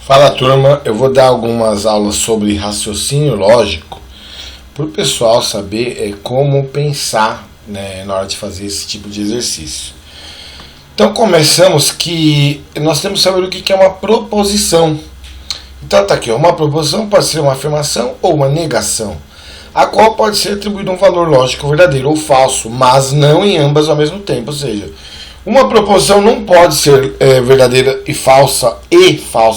Fala turma, eu vou dar algumas aulas sobre raciocínio lógico para o pessoal saber como pensar, né, na hora de fazer esse tipo de exercício. Então começamos que nós temos que saber o que é uma proposição. Então tá aqui, uma proposição pode ser uma afirmação ou uma negação, a qual pode ser atribuído um valor lógico verdadeiro ou falso, mas não em ambas ao mesmo tempo. Ou seja, uma proposição não pode ser verdadeira e falsa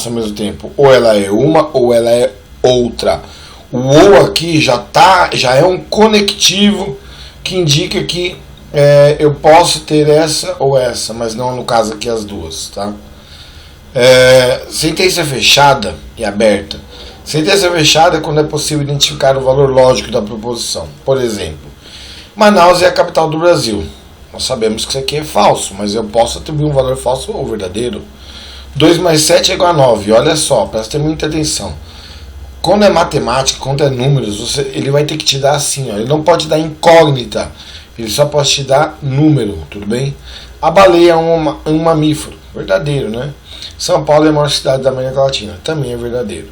ao mesmo tempo. Ou ela é uma ou ela é outra. O ou aqui já é um conectivo que indica que eu posso ter essa ou essa, mas não no caso aqui as duas, tá? Sentença fechada e aberta. Sentença fechada é quando é possível identificar o valor lógico da proposição. Por exemplo, Manaus é a capital do Brasil. Nós sabemos que isso aqui é falso, mas eu posso atribuir um valor falso ou verdadeiro. 2 mais 7 é igual a 9. Olha só, presta muita atenção. Quando é matemática, quando é números, ele vai ter que te dar assim, ó. Ele não pode te dar incógnita, ele só pode te dar número, tudo bem? A baleia é um mamífero, verdadeiro, né? São Paulo é a maior cidade da América Latina, também é verdadeiro.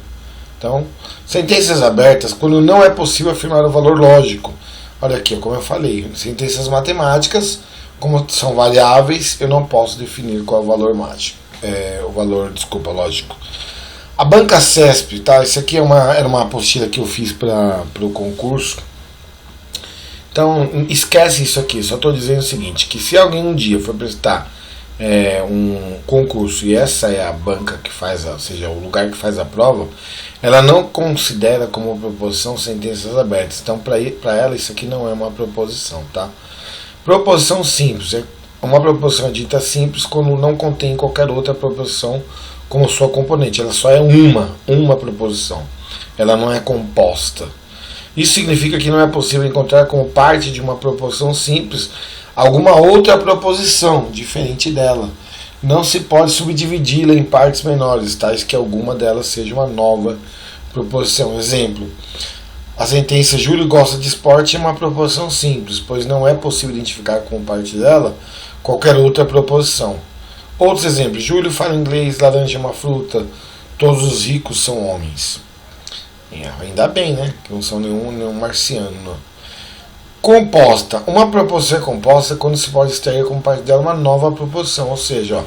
Então, sentenças abertas, quando não é possível afirmar o valor lógico. Olha aqui, como eu falei, sentenças matemáticas, como são variáveis, eu não posso definir qual é o valor mágico. Lógico. A banca CESP, tá? Isso aqui era uma apostila que eu fiz para o concurso. Então, esquece isso aqui, só estou dizendo o seguinte, que se alguém um dia for prestar um concurso e essa é a banca que faz, ou seja, o lugar que faz a prova, ela não considera como proposição sentenças abertas. Então, para ela, isso aqui não é uma proposição, tá? Proposição simples. Uma proposição é dita simples quando não contém qualquer outra proposição como sua componente. Ela só é uma proposição. Ela não é composta. Isso significa que não é possível encontrar como parte de uma proposição simples alguma outra proposição diferente dela. Não se pode subdividi-la em partes menores, tais que alguma delas seja uma nova proposição. Exemplo, a sentença Júlio gosta de esporte é uma proposição simples, pois não é possível identificar como parte dela qualquer outra proposição. Outros exemplos, Júlio fala inglês, laranja é uma fruta, todos os ricos são homens. Ainda bem, né? Que não são nenhum marciano, não. Composta. Uma proposição é composta quando se pode extrair como parte dela uma nova proposição. Ou seja,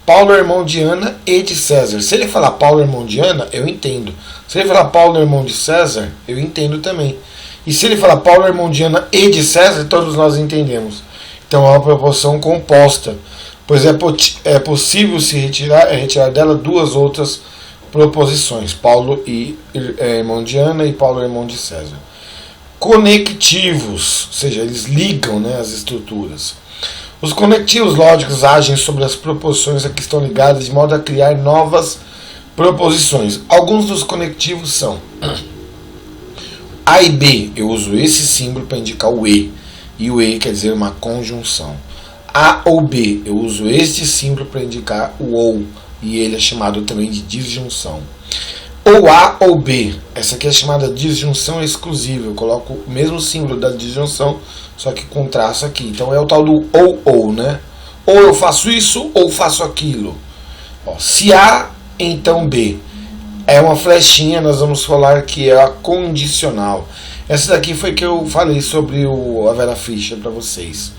Paulo é irmão de Ana e de César. Se ele falar Paulo é irmão de Ana, eu entendo. Se ele falar Paulo é irmão de César, eu entendo também. E se ele falar Paulo é irmão de Ana e de César, todos nós entendemos. Então é uma proposição composta, pois é possível se retirar dela duas outras proposições. Paulo é irmão de Ana e Paulo é irmão de César. Conectivos, ou seja, eles ligam, né, as estruturas. Os conectivos lógicos agem sobre as proposições a que estão ligadas de modo a criar novas proposições. Alguns dos conectivos são A e B, eu uso esse símbolo para indicar o E o E quer dizer uma conjunção. A ou B, eu uso este símbolo para indicar o OU, e ele é chamado também de disjunção. Ou A ou B, essa aqui é chamada disjunção exclusiva, eu coloco o mesmo símbolo da disjunção, só que com traço aqui. Então é o tal do ou, né? Ou eu faço isso ou faço aquilo. Se A, então B. É uma flechinha, nós vamos falar que é a condicional. Essa daqui foi que eu falei sobre a Vera Fischer para vocês.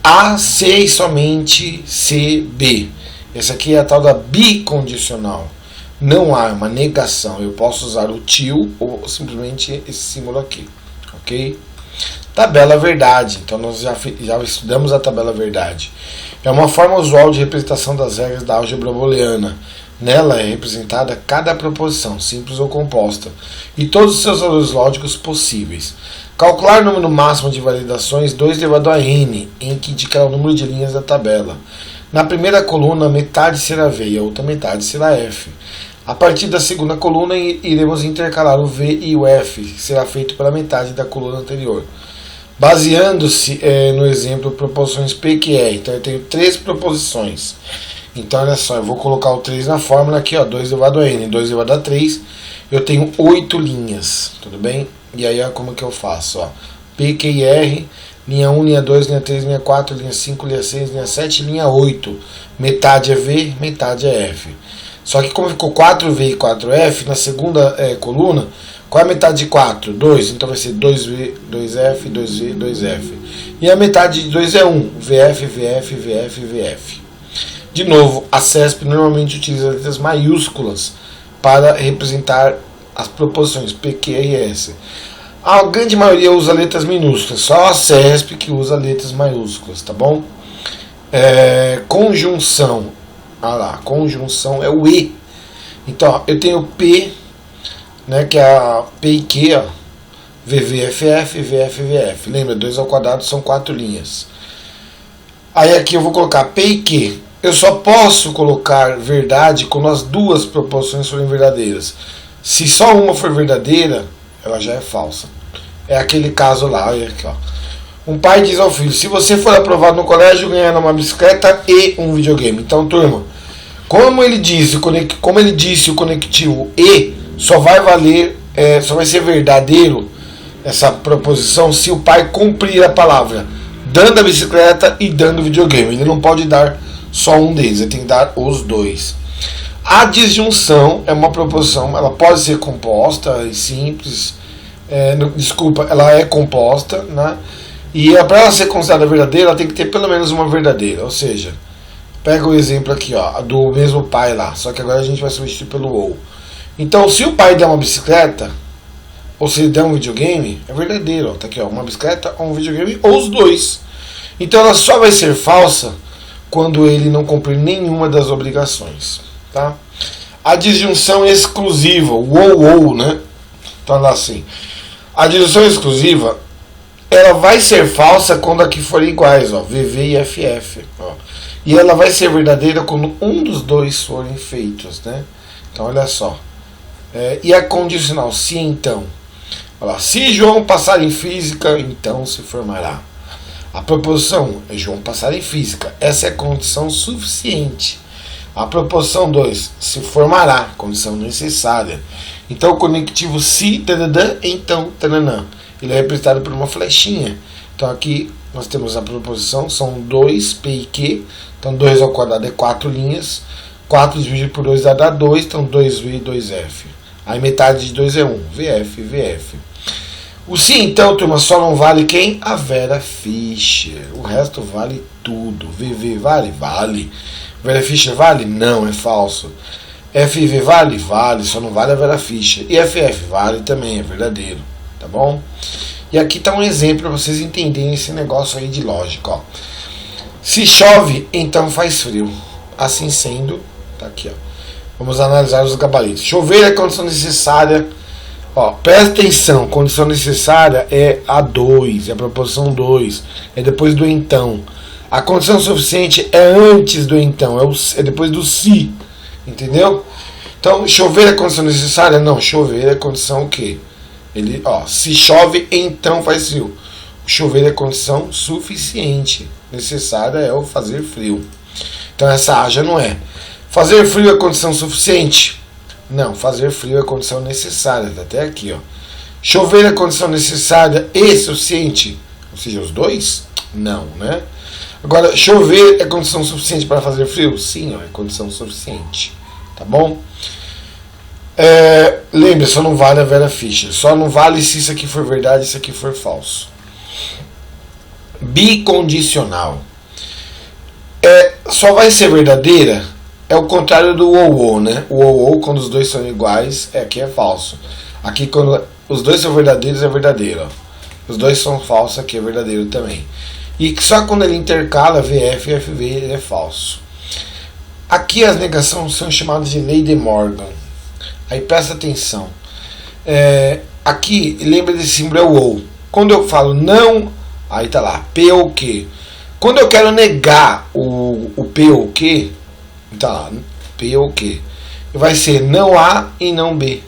A, C e somente C, B. Essa aqui é a tal da bicondicional. Não há uma negação. Eu posso usar o til ou simplesmente esse símbolo aqui. Ok? Tabela verdade. Então nós já estudamos a tabela verdade. É uma forma usual de representação das regras da álgebra booleana. Nela é representada cada proposição, simples ou composta, e todos os seus valores lógicos possíveis. Calcular o número máximo de validações 2 elevado a n, em que indicará o número de linhas da tabela. Na primeira coluna, metade será V e a outra metade será F. A partir da segunda coluna, iremos intercalar o V e o F, que será feito pela metade da coluna anterior. Baseando-se no exemplo proposições P que R. Então eu tenho 3 proposições. Então olha só, eu vou colocar o 3 na fórmula aqui, ó, 2 elevado a n, 2 elevado a 3, eu tenho 8 linhas, tudo bem? E aí ó, como que eu faço, ó, P, Q e R, linha 1, linha 2, linha 3, linha 4, linha 5, linha 6, linha 7, linha 8, metade é V, metade é F. Só que como ficou 4V e 4F, na segunda coluna, qual é a metade de 4? 2, então vai ser 2V, 2F, 2V, 2F. E a metade de 2 é 1, VF, VF, VF, VF. De novo, a CESP normalmente utiliza letras maiúsculas para representar as proposições P, Q, R, S. A grande maioria usa letras minúsculas, só a CESP que usa letras maiúsculas, tá bom? Conjunção, conjunção é o E. Então, ó, eu tenho P, né, que é a P e Q, ó, VV, FF, VF, VF. Lembra, 2 ao quadrado são 4 linhas. Aí aqui eu vou colocar P e Q. Eu só posso colocar verdade quando as duas proposições forem verdadeiras. Se só uma for verdadeira, ela já é falsa. É aquele caso lá, olha aqui, ó. Um pai diz ao filho: se você for aprovado no colégio, ganhará uma bicicleta e um videogame. Então, turma, como ele disse o conectivo e só vai valer, só vai ser verdadeiro essa proposição se o pai cumprir a palavra, dando a bicicleta e dando o videogame. Ele não pode dar só um deles, ele tem que dar os dois. A disjunção é uma proposição, ela pode ser composta e simples, ela é composta, né? E para ela ser considerada verdadeira, ela tem que ter pelo menos uma verdadeira. Ou seja, pega o exemplo aqui, ó, do mesmo pai lá, só que agora a gente vai substituir pelo ou. Então, se o pai der uma bicicleta, ou se ele der um videogame, é verdadeiro, ó, tá aqui, ó, uma bicicleta ou um videogame, ou os dois. Então ela só vai ser falsa quando ele não cumprir nenhuma das obrigações, tá? A disjunção exclusiva, ou, né? Então lá assim, a disjunção exclusiva, ela vai ser falsa quando aqui forem iguais, ó, VV e FF, ó. E ela vai ser verdadeira quando um dos dois forem feitos, né? Então olha só. E a condicional, se então. Olha lá, se João passar em física, então se formará. A proposição é João passar em física. Essa é a condição suficiente. A proposição 2, se formará, condição necessária. Então o conectivo se, tadadã, então, tadanã. Ele é representado por uma flechinha. Então aqui nós temos a proposição, são 2, P e Q. Então 2 ao quadrado é 4 linhas. 4 dividido por 2 dá 2, então 2V e 2F. Aí metade de 2 é 1, VF, VF. O sim, então, turma, só não vale quem? A Vera Fischer. O resto vale tudo. VV vale? Vale. Vera Fischer vale? Não, é falso. FV vale? Vale, só não vale a Vera Fischer. E FF vale também, é verdadeiro. Tá bom? E aqui está um exemplo para vocês entenderem esse negócio aí de lógica, ó. Se chove, então faz frio. Assim sendo, tá aqui, ó. Vamos analisar os gabaritos. Chover é a condição necessária. Ó, presta atenção, condição necessária é a 2, é a proposição 2, é depois do então. A condição suficiente é antes do então, é depois do se, entendeu? Então, chover é a condição necessária? Não, chover é a condição o quê? Se chove, então faz frio. Chover é a condição suficiente, necessária é o fazer frio. Então essa A já não é. Fazer frio é condição suficiente? Não, fazer frio é condição necessária, tá até aqui, ó. Chover é condição necessária e suficiente? Ou seja, os dois? Não, né? Agora, chover é condição suficiente para fazer frio? Sim, ó, é condição suficiente, tá bom? Lembre, só não vale a Vera Fischer. Só não vale se isso aqui for verdade e isso aqui for falso. Bicondicional. Só vai ser verdadeira. É o contrário do ou, né? O ou, quando os dois são iguais, aqui é falso. Aqui, quando os dois são verdadeiros, é verdadeiro. Ó. Os dois são falsos, aqui é verdadeiro também. E só quando ele intercala VF e FV, ele é falso. Aqui as negações são chamadas de lei de Morgan. Aí presta atenção. Aqui, lembra desse símbolo, é o ou. Quando eu falo não, aí tá lá, P ou Q. Quando eu quero negar o P ou Q, tá lá, P ou Q, vai ser não A e não B.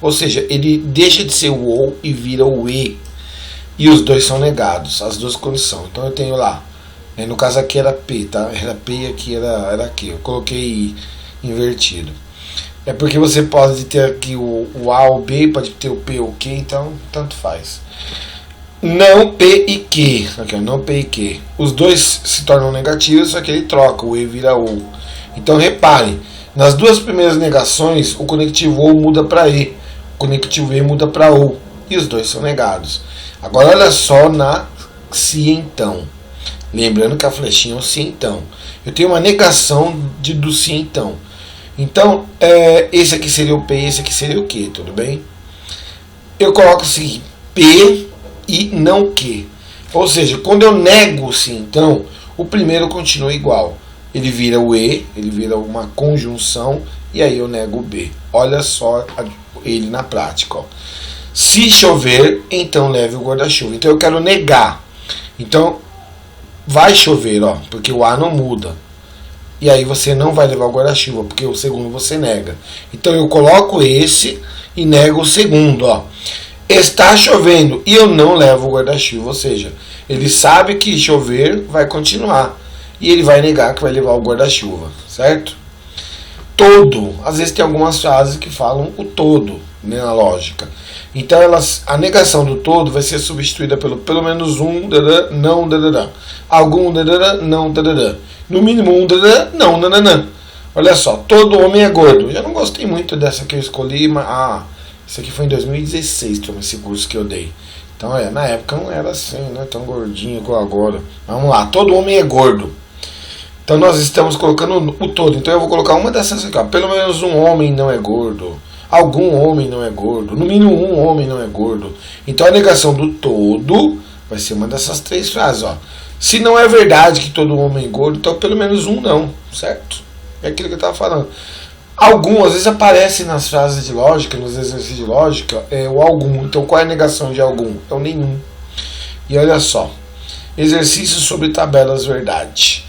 Ou seja, ele deixa de ser o ou e vira o E. E os dois são negados, as duas condições. Então eu tenho lá, no caso aqui era P, tá? Era P e aqui era Q. Eu coloquei invertido. É porque você pode ter aqui o A ou B, pode ter o P ou Q, então tanto faz. Não P e Q. Aqui, ó, não P e Q. Os dois se tornam negativos, só que ele troca, o E vira O. Então reparem, Nas duas primeiras negações, o conectivo ou muda para e, o conectivo e muda para ou, e os dois são negados. Agora olha só na se então. Lembrando que a flechinha é o se então. Eu tenho uma negação do se então. Então, esse aqui seria o P, esse aqui seria o Q, tudo bem? Eu coloco assim, P e não Q. Ou seja, quando eu nego o se então, o primeiro continua igual. Ele vira o E, ele vira uma conjunção, e aí eu nego o B. Olha só ele na prática. Ó. Se chover, então leve o guarda-chuva. Então eu quero negar. Então, vai chover, ó, porque o A não muda. E aí você não vai levar o guarda-chuva, porque o segundo você nega. Então eu coloco esse e nego o segundo, ó. Está chovendo e eu não levo o guarda-chuva, ou seja, ele sabe que chover vai continuar. E ele vai negar que vai levar o guarda-chuva, certo? Todo, às vezes tem algumas frases que falam o todo, né, na lógica. Então a negação do todo vai ser substituída pelo menos um, não, algum, não, no mínimo um, não, nananã. Olha só, todo homem é gordo. Eu já não gostei muito dessa que eu escolhi, mas isso aqui foi em 2016, esse curso que eu dei. Então na época não era assim, né, tão gordinho igual agora. Vamos lá, todo homem é gordo. Então nós estamos colocando o todo. Então eu vou colocar uma dessas aqui, ó. Pelo menos um homem não é gordo. Algum homem não é gordo. No mínimo um homem não é gordo. Então a negação do todo vai ser uma dessas três frases, ó. Se não é verdade que todo homem é gordo, então pelo menos um não, certo? É aquilo que eu estava falando. Algum, às vezes aparece nas frases de lógica, nos exercícios de lógica, o algum. Então qual é a negação de algum? É o nenhum. E olha só. Exercício sobre tabelas verdade.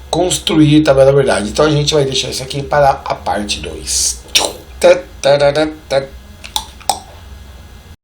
Construir tabela verdade. Então a gente vai deixar isso aqui para a parte 2.